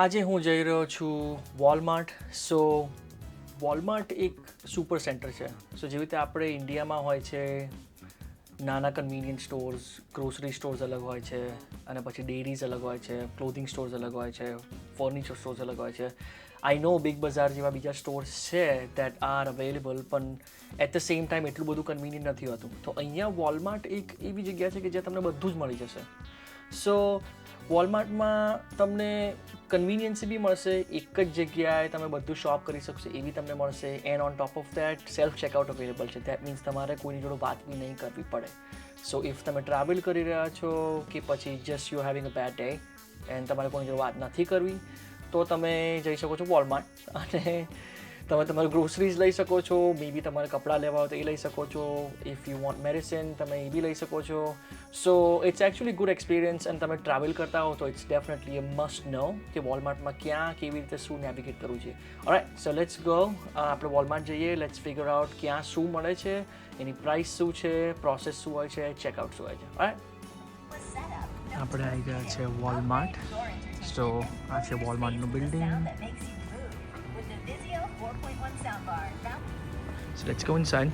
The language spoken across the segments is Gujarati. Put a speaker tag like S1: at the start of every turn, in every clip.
S1: આજે હું જઈ રહ્યો છું વોલમાર્ટ. સો વોલમાર્ટ એક સુપર સેન્ટર છે. સો જેવી રીતે આપણે ઇન્ડિયામાં હોય છે નાના કન્વિનિયન્સ સ્ટોર્સ, ગ્રોસરી સ્ટોર્સ અલગ હોય છે, અને પછી ડેરીઝ અલગ હોય છે, ક્લોથિંગ સ્ટોર્સ અલગ હોય છે, ફર્નિચર સ્ટોર્સ અલગ હોય છે. આઈ નો બિગ બજાર જેવા બીજા સ્ટોર્સ છે દેટ આર અવેલેબલ, પણ એટ ધ સેમ ટાઈમ એટલું બધું કન્વિનિયન્ટ નથી હોતું. તો અહીંયા વોલમાર્ટ એક એવી જગ્યા છે કે જ્યાં તમને બધું જ મળી જશે. સો વોલમાર્ટમાં તમને કન્વિનિયન્સ બી મળશે, એક જ જગ્યાએ તમે બધું શોપ કરી શકશો એવી તમને મળશે. And on top of that self checkout available છે. દેટ મીન્સ તમારે કોઈની જોડે વાત બી નહીં કરવી પડે. સો ઇફ તમે ટ્રાવેલ કરી રહ્યા છો કે પછી just you having a bad day and તમારે કોઈની જોડે વાત નથી કરવી, તો તમે જઈ શકો છો વોલમાર્ટ, અને તમે તમારું ગ્રોસરીઝ લઈ શકો છો. મે બી તમારે કપડાં લેવા હોય તો એ લઈ શકો છો. ઇફ યુ વોન્ટ મેડિસિન તમે એ બી લઈ શકો છો. So it's actually good experience, અને તમે ટ્રાવેલ કરતા હો તો it's definitely a must know કે વોલમાર્ટમાં ક્યાં કેવી રીતે શું નેવિગેટ કરવું છે. Alright, so let's go. આપણે વોલમાર્ટ જઈએ, લેટ્સ ફિગર આઉટ ક્યાં શું મળે છે, એની પ્રાઇસ શું છે, પ્રોસેસ શું હોય છે, ચેકઆઉટ શું હોય છે. ઓલરાઇટ, આપણે આવી ગયા છે વોલમાર્ટ. સો આ છે વોલમાર્ટનું building. So let's go inside.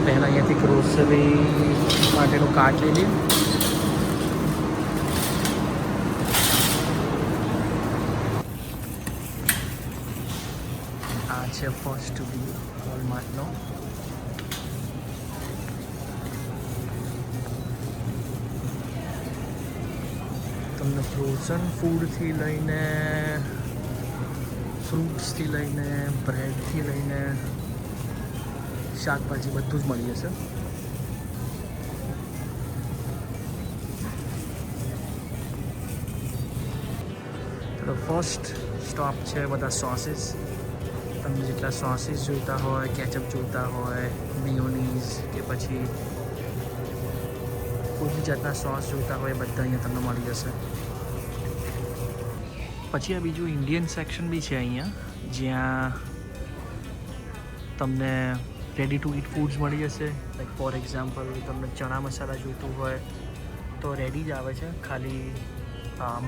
S1: પહેલાં અહીંયાથી ગ્રોસરી માટેનું કાર્ટ લઈ લઈએ. આ છે ફર્સ્ટ વ્યૂ વોલમાર્ટનો. તમને ફ્રોઝન ફૂડથી લઈને ફ્રૂટ્સથી લઈને બ્રેડથી લઈને શાકભાજી બધું જ મળી જશે. તો ફર્સ્ટ સ્ટોપ છે બધા સોસીસ. તમને જેટલા સોસીસ જોઈતા હોય, કેચઅપ જોઈતા હોય, મિયોનીઝ કે પછી કોઈ બી જાતના સોસ જોઈતા હોય બધા અહીંયા તમને મળી જશે. પછી આ બીજું ઇન્ડિયન સેક્શન બી છે અહીંયા, જ્યાં તમને રેડી ટુ ઈટ ફૂડ્સ મળી જશે. લાઈક ફોર એક્ઝામ્પલ તમને ચણા મસાલા જોઈતું હોય તો રેડી જ આવે છે, ખાલી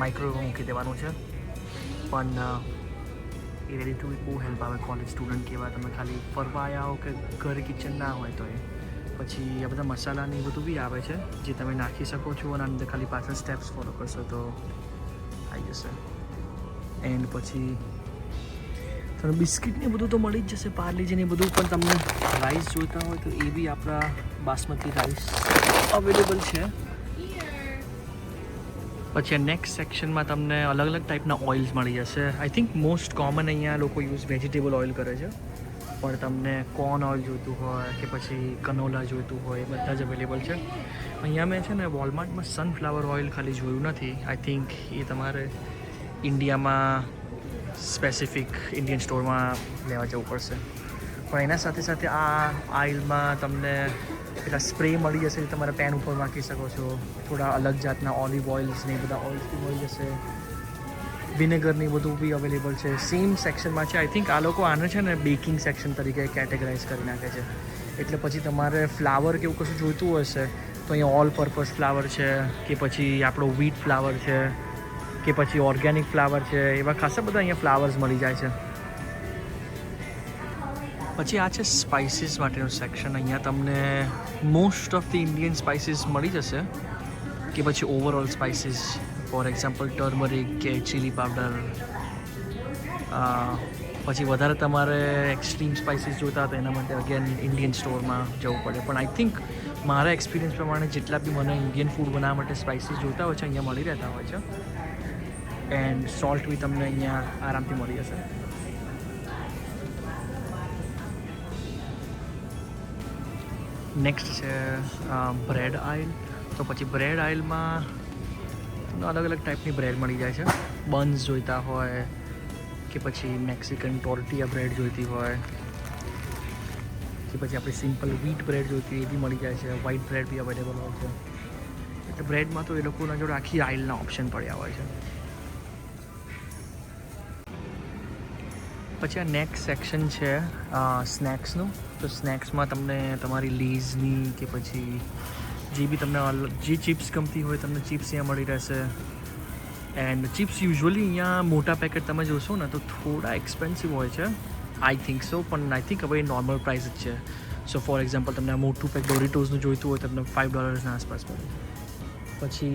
S1: માઇક્રોવેવમાં મૂકી દેવાનું છે. પણ એ રેડી ટુ ઈટ બહુ હેલ્પ આવે કોલેજ સ્ટુડન્ટ કે એવા તમે ખાલી ફરવા આવ્યા હો કે ઘરે કિચન ના હોય તો. પછી આ બધા મસાલાને એ બધું બી આવે છે જે તમે નાખી શકો છો, અને અંદર ખાલી પાછળ સ્ટેપ્સ ફોલો કરશો તો આવી જશે. એન્ડ પછી તમને બિસ્કિટને બધું તો મળી જ જશે, પાર્લેજીને બધું. પણ તમને રાઈસ જોઈતા હોય તો એ બી આપણા બાસમતી રાઈસ અવેલેબલ છે. પછી નેક્સ્ટ સેક્શનમાં તમને અલગ અલગ ટાઈપના ઓઇલ્સ મળી જશે. આઈ થિંક મોસ્ટ કોમન અહીંયા લોકો યુઝ વેજીટેબલ ઓઇલ કરે છે, પણ તમને કોર્ન ઓઇલ જોઈતું હોય કે પછી કનોલા જોઈતું હોય બધા જ અવેલેબલ છે અહીંયા. મેં છે ને વોલમાર્ટમાં સનફ્લાવર ઓઇલ ખાલી જોયું નથી. આઈ થિંક એ તમારે ઇન્ડિયામાં સ્પેસિફિક ઇન્ડિયન સ્ટોરમાં લેવા જવું પડશે. પણ એના સાથે સાથે આ આઇલમાં તમને પેલા સ્પ્રે મળી જશે, તમારે પેન ઉપર નાખી શકો છો. થોડા અલગ જાતના ઓલિવ ઓઇલ્સ ને બધા ઓઇલ્સ બી મળી જશે. વિનેગર ને બધું બી અવેલેબલ છે, સેમ સેક્શનમાં છે. આઈ થિંક આ લોકો આને છે ને બેકિંગ સેક્શન તરીકે કેટેગરાઇઝ કરી નાખે છે. એટલે પછી તમારે ફ્લાવર કે એવું કશું જોઈતું હશે તો અહીંયા ઓલ પર્પઝ ફ્લાવર છે, કે પછી આપણો વ્હીટ ફ્લાવર છે, કે પછી ઓર્ગેનિક ફ્લાવર છે. એવા ખાસા બધા અહીંયા ફ્લાવર્સ મળી જાય છે. પછી આ છે સ્પાઇસીસ માટેનું સેક્શન. અહીંયા તમને most of the Indian spices મળી જશે, કે પછી overall spices. For example turmeric કે ચીલી પાવડર. પછી વધારે તમારે એક્સ્ટ્રીમ સ્પાઇસીસ જોઈતા હતા એના માટે અગેન ઇન્ડિયન સ્ટોરમાં જવું પડે. પણ આઈ થિંક મારા એક્સપિરિયન્સ પ્રમાણે જેટલા બી મને ઇન્ડિયન ફૂડ બનાવવા માટે સ્પાઇસીસ જોઈતા હોય છે અહીંયા મળી રહેતા હોય છે. એન્ડ સોલ્ટ બી તમને અહીંયા આરામથી મળી જશે. નેક્સ્ટ છે બ્રેડ આઇલ. તો પછી બ્રેડ આઇલમાં તમને અલગ અલગ ટાઈપની બ્રેડ મળી જાય છે. બન્સ જોઈતા હોય કે પછી મેક્સિકન ટોર્ટિયા બ્રેડ જોઈતી હોય કે પછી આપણી સિમ્પલ વ્હીટ બ્રેડ જોઈતી હોય એ બી મળી જાય છે. વ્હાઇટ બ્રેડ બી અવેલેબલ હોય છે. એટલે બ્રેડમાં તો એ લોકોના જોડે આખી આઇલના ઓપ્શન પડ્યા હોય છે. પછી આ નેક્સ્ટ સેક્શન છે સ્નેક્સનું. તો સ્નેક્સમાં તમને તમારી લેઝની કે પછી જે બી તમને જે ચિપ્સ ગમતી હોય તમને ચિપ્સ અહીંયા મળી રહેશે. એન્ડ ચિપ્સ યુઝ્યુઅલી અહીંયા મોટા પેકેટ તમે જોશો ને તો થોડા એક્સપેન્સિવ હોય છે, આઈ થિંક સો, પણ આઈ થિંક હવે એ નોર્મલ પ્રાઇસ જ છે. સો ફોર એક્ઝામ્પલ તમને આ મોટું પેક ડોરિટોઝનું જોઈતું હોય તમને $5 આસપાસ પડે. પછી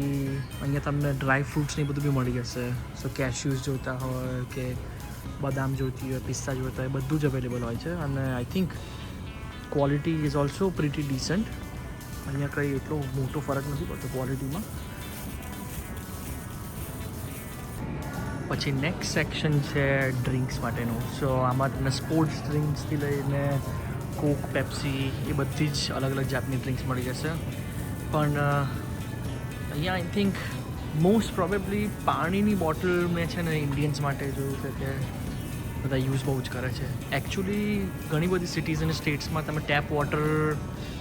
S1: અહીંયા તમને ડ્રાય ફ્રૂટ્સ ને બધું બી મળી જશે. સો કેશ્યુઝ જોઈતા હોય કે બદામ જોઈતી હોય, પિસ્તા જોઈતા હોય, બધું જ અવેલેબલ હોય છે. અને I think quality is also pretty decent. અહીંયા કંઈ એટલો મોટો ફરક નથી પડતો ક્વોલિટીમાં. પછી નેક્સ્ટ સેક્શન છે ડ્રિંક્સ માટેનું. સો આમાં તમને સ્પોર્ટ્સ ડ્રિંક્સથી લઈને કોક, પેપ્સી એ બધી જ અલગ અલગ જાતની ડ્રિંક્સ મળી જશે. પણ અહીંયા આઈ થિંક મોસ્ટ પ્રોબેબલી પાણીની બોટલ મેં છે ને ઇન્ડિયન્સ માટે જોયું છે કે બધા યુઝ બહુ જ કરે છે. એકચ્યુઅલી ઘણી બધી સિટીઝ અને સ્ટેટ્સમાં તમે ટેપ વોટર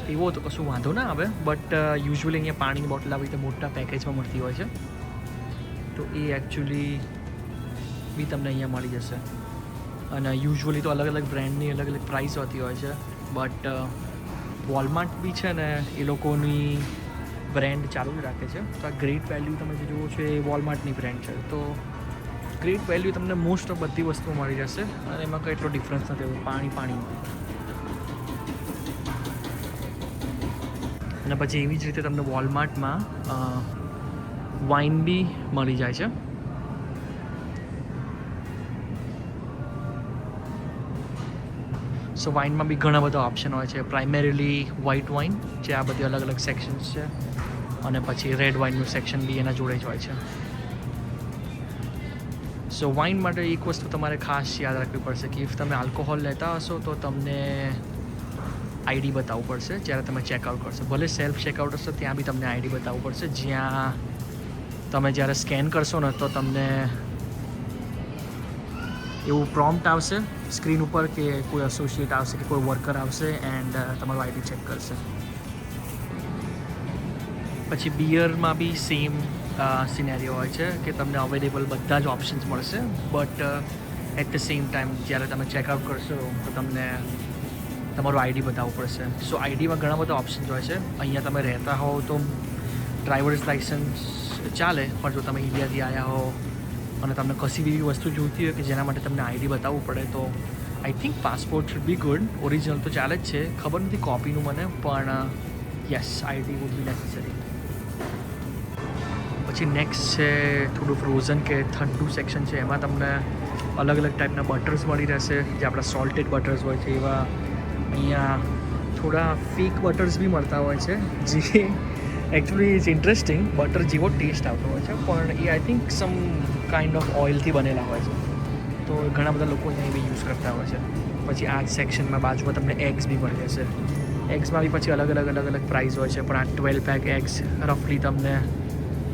S1: પીવો તો કશું વાંધો ના આવે, બટ યુઝ્યુઅલી અહીંયા પાણીની બોટલ આવી રીતે મોટા પેકેજમાં મળતી હોય છે. તો એ એકચ્યુઅલી બી તમને અહીંયા મળી જશે. અને યુઝ્યુઅલી તો અલગ અલગ બ્રાન્ડની અલગ અલગ પ્રાઇસ હોતી હોય છે, બટ વોલમાર્ટ બી છે ને એ લોકોની બ્રાન્ડ ચાલુ જ રાખે છે. તો આ ગ્રેટ વેલ્યુ તમે જે જુઓ છો એ વોલમાર્ટની બ્રાન્ડ છે. તો ગ્રેટ વેલ્યુ તમને મોસ્ટ ઓફ બધી વસ્તુઓ મળી જશે અને એમાં કંઈ એટલો ડિફરન્સ નથી. પાણીમાં અને પછી એવી જ રીતે તમને વોલમાર્ટમાં વાઇન બી મળી જાય છે. સો વાઇનમાં બી ઘણા બધા ઓપ્શન હોય છે. પ્રાઇમરીલી વ્હાઇટ વાઇન, જે આ બધી અલગ અલગ સેક્શન્સ છે, અને પછી રેડ વાઇનનું સેક્શન બી એના જોડે જ હોય છે. સો વાઇન માટે એક વસ્તુ તમારે ખાસ યાદ રાખવી પડશે કે ઇફ તમે આલ્કોહોલ લેતા હશો તો તમને આઈડી બતાવવું પડશે જ્યારે તમે ચેકઆઉટ કરશો. ભલે સેલ્ફ ચેકઆઉટ હશે ત્યાં બી તમને આઈડી બતાવવું પડશે. જ્યાં તમે જ્યારે સ્કેન કરશો ને તો તમને એવું પ્રોમ્પ્ટ આવશે સ્ક્રીન ઉપર કે કોઈ એસોસિએટ આવશે કે કોઈ વર્કર આવશે એન્ડ તમારું આઈડી ચેક કરશે. પછી બિયરમાં બી સેમ સિનેરિયો હોય છે કે તમને અવેલેબલ બધા જ ઓપ્શન્સ મળશે, but at the same time જ્યારે તમે ચેકઆઉટ કરશો તો તમને તમારું આઈડી બતાવવું પડશે. સો આઈડીમાં ઘણા બધા ઓપ્શન્સ હોય છે. અહીંયા તમે રહેતા હોવ તો ડ્રાઈવર્સ લાઇસન્સ ચાલે, પણ જો તમે ઇન્ડિયાથી આવ્યા હો અને તમને કશી બી વસ્તુ જોઈતી હોય કે જેના માટે તમને આઈડી બતાવવું પડે તો I think passport should be good. Original તો ચાલે જ છે, ખબર નથી કોપીનું મને, પણ yes ID would be necessary. પછી નેક્સ્ટ છે થોડું ફ્રોઝન કે ઠંડુ સેક્શન છે. એમાં તમને અલગ અલગ ટાઈપના બટર્સ મળી રહેશે, જે આપણા સોલ્ટેડ બટર્સ હોય છે એવા. અહીંયા થોડા ફેક બટર્સ બી મળતા હોય છે, જે એકચ્યુઅલી ઇઝ ઇન્ટરેસ્ટિંગ. બટર જેવો ટેસ્ટ આવતો હોય છે, પણ એ I think some kind of ઓઇલથી બનેલા હોય છે. તો ઘણા બધા લોકો અહીંયા એ બી યુઝ કરતા હોય છે. પછી આ જ સેક્શનમાં બાજુમાં તમને એગ્સ બી મળી જશે. એગ્સમાં બી પછી અલગ અલગ પ્રાઇસ હોય છે, પણ આ 12 પેક એગ્સ રફલી તમને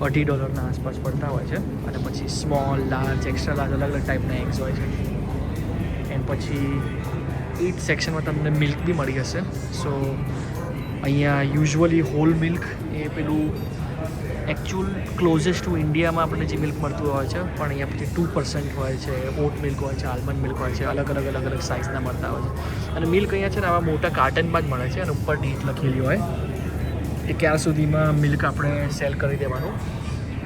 S1: $30 આસપાસ પડતા હોય છે. અને પછી સ્મોલ, લાર્જ, એક્સ્ટ્રા લાર્જ અલગ અલગ ટાઈપના એગ્સ હોય છે. એન્ડ પછી 8 સેક્શનમાં તમને મિલ્ક બી મળી જશે. સો અહીંયા યુઝ્યુઅલી હોલ મિલ્ક એ પેલું એકચ્યુઅલ ક્લોઝેસ્ટ ટુ ઇન્ડિયામાં આપણને જે મિલ્ક મળતું હોય છે, પણ અહીંયા પછી 2% હોય છે, ઓટ મિલ્ક હોય છે, આલમંડ મિલ્ક હોય છે, અલગ અલગ સાઇઝના મળતા હોય છે. અને મિલ્ક અહીંયા છે ને આવા મોટા કાર્ટનમાં જ મળે છે અને ઉપર ડેટ લખેલી હોય કે ક્યાં સુધીમાં મિલ્ક આપણે સેલ કરી દેવાનું.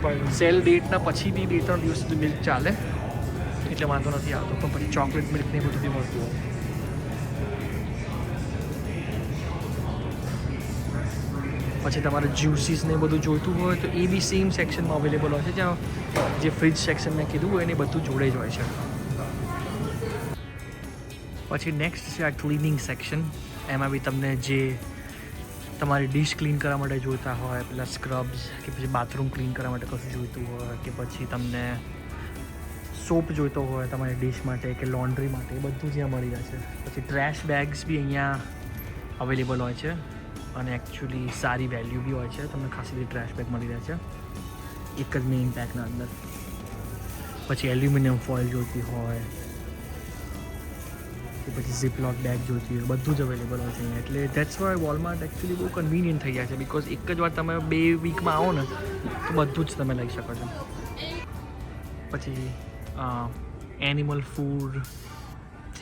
S1: પણ સેલ ડેટના પછી બી 2-3 દિવસ સુધી મિલ્ક ચાલે એટલે વાંધો નથી આવતો. પણ પછી ચોકલેટ મિલ્ક ને બધું બી મળતું હોય. પછી તમારે જ્યુસીસ ને બધું જોઈતું હોય તો એ બી સેમ સેક્શનમાં અવેલેબલ હોય છે, જ્યાં જે ફ્રીજ સેક્શન મેં કીધું હોય એને બધું જોડે જ હોય છે. પછી નેક્સ્ટ છે આ ક્લિનિંગ સેક્શન. એમાં બી તમને જે તમારી ડિશ ક્લીન કરવા માટે જોઈતા હોય, પેલા સ્ક્રબ્સ કે પછી બાથરૂમ ક્લીન કરવા માટે કશું જોઈતું હોય કે પછી તમને સોપ જોઈતો હોય તમારી ડિશ માટે કે લોન્ડ્રી માટે, એ બધું જ્યાં મળી રહે છે. પછી ટ્રેશ બેગ્સ બી અહીંયા અવેલેબલ હોય છે અને એકચ્યુઅલી સારી વેલ્યુ બી હોય છે. તમને ખાસી બધી ટ્રેશ બેગ મળી રહે છે એક જ મેઇન પેકના અંદર. પછી એલ્યુમિનિયમ ફોઇલ જોઈતી હોય કે પછી ઝીપલોક બેગ જોઈતી હોય, બધું જ અવેલેબલ હોય છે અહીંયા. એટલે ધેટ્સ વાય વોલમાર્ટ એકચ્યુઅલી બહુ કન્વિનિયન્ટ થઈ જાય છે, બિકોઝ એક જ વાર તમે 2 વીકમાં આવો ને તો બધું જ તમે લઈ શકો છો. પછી એનિમલ ફૂડ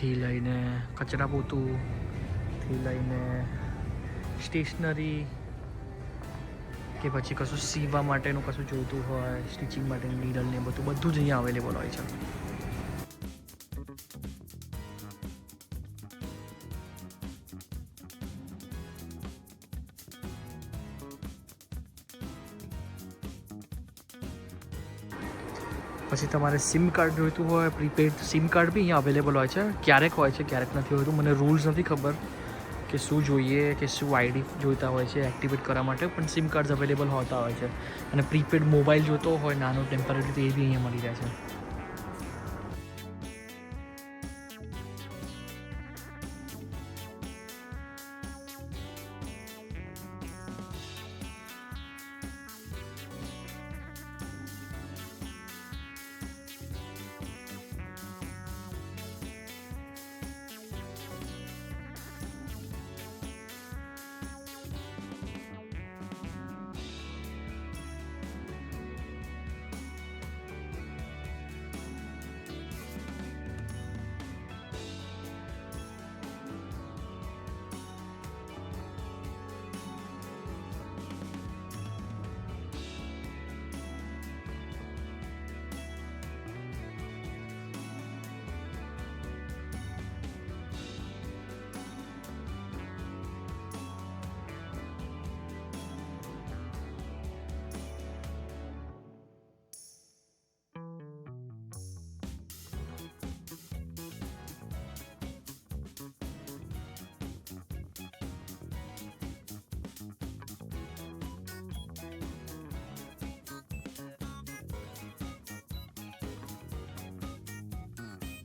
S1: થી લઈને કચરા પોતુંથી લઈને સ્ટેશનરી કે પછી કશું સીવવા માટેનું કશું જોઈતું હોય, સ્ટિચિંગ માટેનું નીડલ ને બધું જ અહીંયા અવેલેબલ હોય છે. પછી તમારે સિમ કાર્ડ જોઈતું હોય, પ્રીપેડ સિમ કાર્ડ બી અહીંયા અવેલેબલ હોય છે. ક્યારેક હોય છે, ક્યારેક નથી હોતું. મને રૂલ્સ નથી ખબર કે શું જોઈએ કે શું આઈડી જોઈતા હોય છે એક્ટિવેટ કરવા માટે, પણ સિમ કાર્ડ્સ અવેલેબલ હોતા હોય છે. અને પ્રીપેડ મોબાઈલ જોતો હોય નાનો ટેમ્પરરી, તો એ બી અહીંયા મળી રહે છે.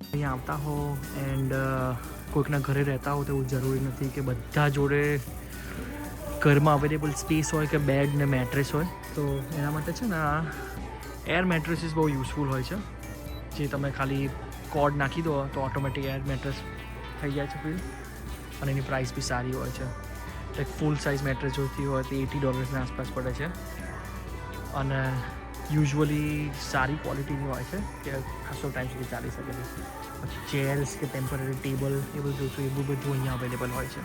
S1: અહીંયા આવતા હો એન્ડ કોઈકના ઘરે રહેતા હો તો એવું જરૂરી નથી કે બધા જોડે ઘરમાં અવેલેબલ સ્પેસ હોય કે બેડ ને મેટ્રેસ હોય. તો એના માટે છે ને આ એર મેટ્રેસીસ બહુ યુઝફુલ હોય છે, જે તમે ખાલી કોર્ડ નાખી દો તો ઓટોમેટિક એર મેટ્રેસ થઈ જાય છે ફિલ. અને એની પ્રાઇસ બી સારી હોય છે. એક ફૂલ સાઇઝ મેટ્રેસ જોઈતી હોય તો $80 આસપાસ પડે છે. અને યુઝ્યુઅલી સારી ક્વોલિટીની હોય છે કે ખાસો ટાઈમ સુધી ચાલી શકે છે. પછી ચેર્સ કે ટેમ્પરરી ટેબલ એ બધું જોઈતું એવું બધું અહીંયા અવેલેબલ હોય છે.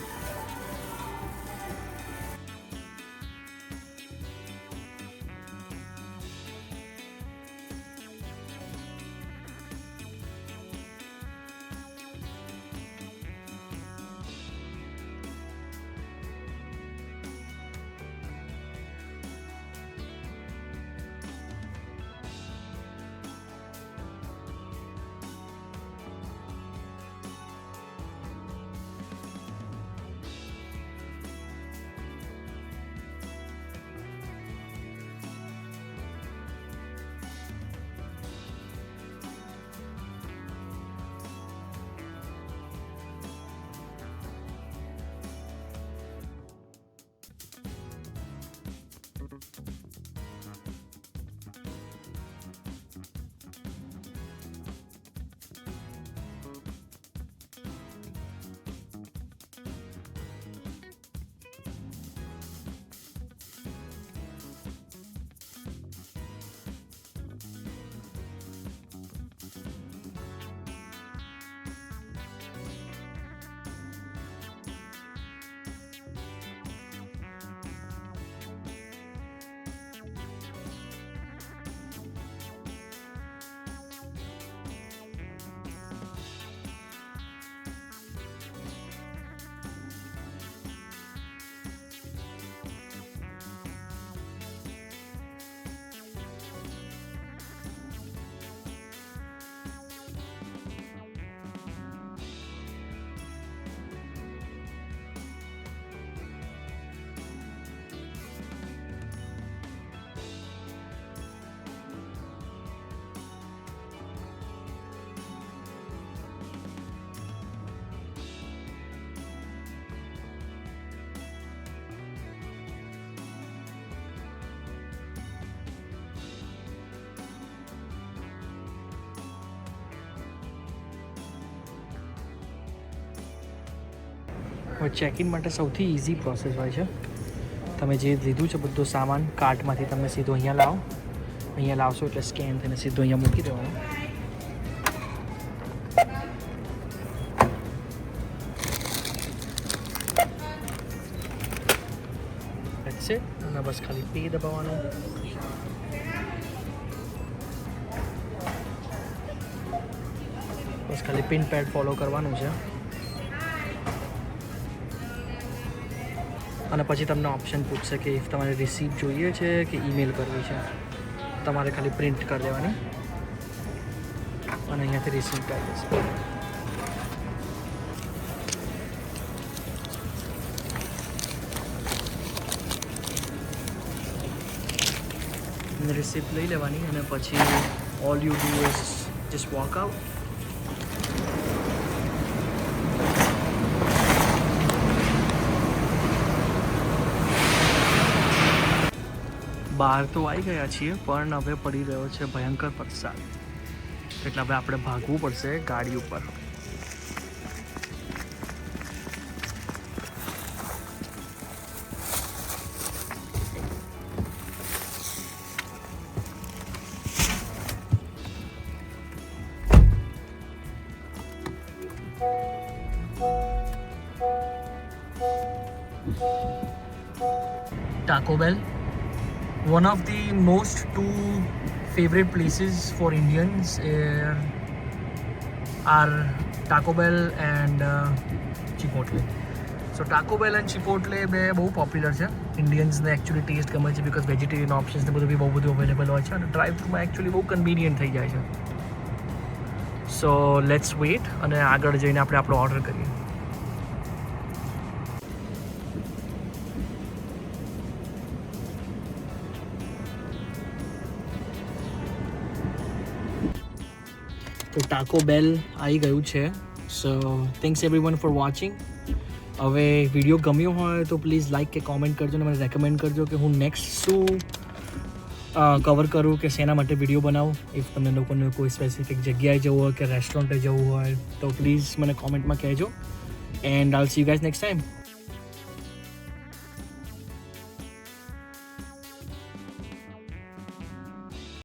S1: હવે ચેકિન માટે સૌથી ઇઝી પ્રોસેસ હોય છે. તમે જે લીધું છે બધો સામાન કાર્ટમાંથી તમે સીધો અહીંયા લાવો. અહીંયા લાવશો એટલે સ્કેન થઈને સીધો અહીંયા મૂકી દેવાનો. બસ ખાલી પે દબાવવાનું. બસ ખાલી પિન પેડ ફોલો કરવાનું છે અને પછી તમને ઓપ્શન પૂછશે કે ઇફ તમારે રિસીપ્ટ જોઈએ છે કે ઈમેલ કરવી છે. તમારે ખાલી પ્રિન્ટ કરી દેવાની અને અહીંયાથી રિસીપ્ટ આવી જશે. રિસીપ્ટ લઈ લેવાની અને પછી all you do is just walk out. બહાર તો આવી ગયા છીએ પણ હવે પડી રહ્યો છે ભયંકર વરસાદ, એટલે હવે આપણે ભાગવું પડશે ગાડી ઉપર. Taco Bell, one of the most two favorite places for Indians are Taco Bell and Chipotle. So Taco Bell and Chipotle બે બહુ પોપ્યુલર છે. ઇન્ડિયન્સને એકચ્યુઅલી ટેસ્ટ ગમે છે બિકોઝ વેજીટેરિયન ઓપ્શન્સ ને બધું બી બહુ બધું અવેલેબલ હોય છે અને ડ્રાઈવ થ્રુમાં એકચ્યુઅલી બહુ કન્વીનિયન્ટ થઈ જાય છે. સો લેટ્સ વેઇટ અને આગળ જઈને આપણે આપણો ઓર્ડર કરીએ. તો ટાકો બેલ આવી ગયું છે. સો થેન્ક્સ એવરીવન ફોર વોચિંગ. હવે વિડીયો ગમ્યો હોય તો પ્લીઝ લાઇક કે કોમેન્ટ કરજો અને મને રેકમેન્ડ કરજો કે હું નેક્સ્ટ શું કવર કરું કે શેના માટે વિડીયો બનાવું. ઇફ તમને લોકોને કોઈ સ્પેસિફિક જગ્યાએ જવું હોય કે રેસ્ટોરન્ટે જવું હોય તો પ્લીઝ મને કોમેન્ટમાં કહેજો. And I'll C you guys next time.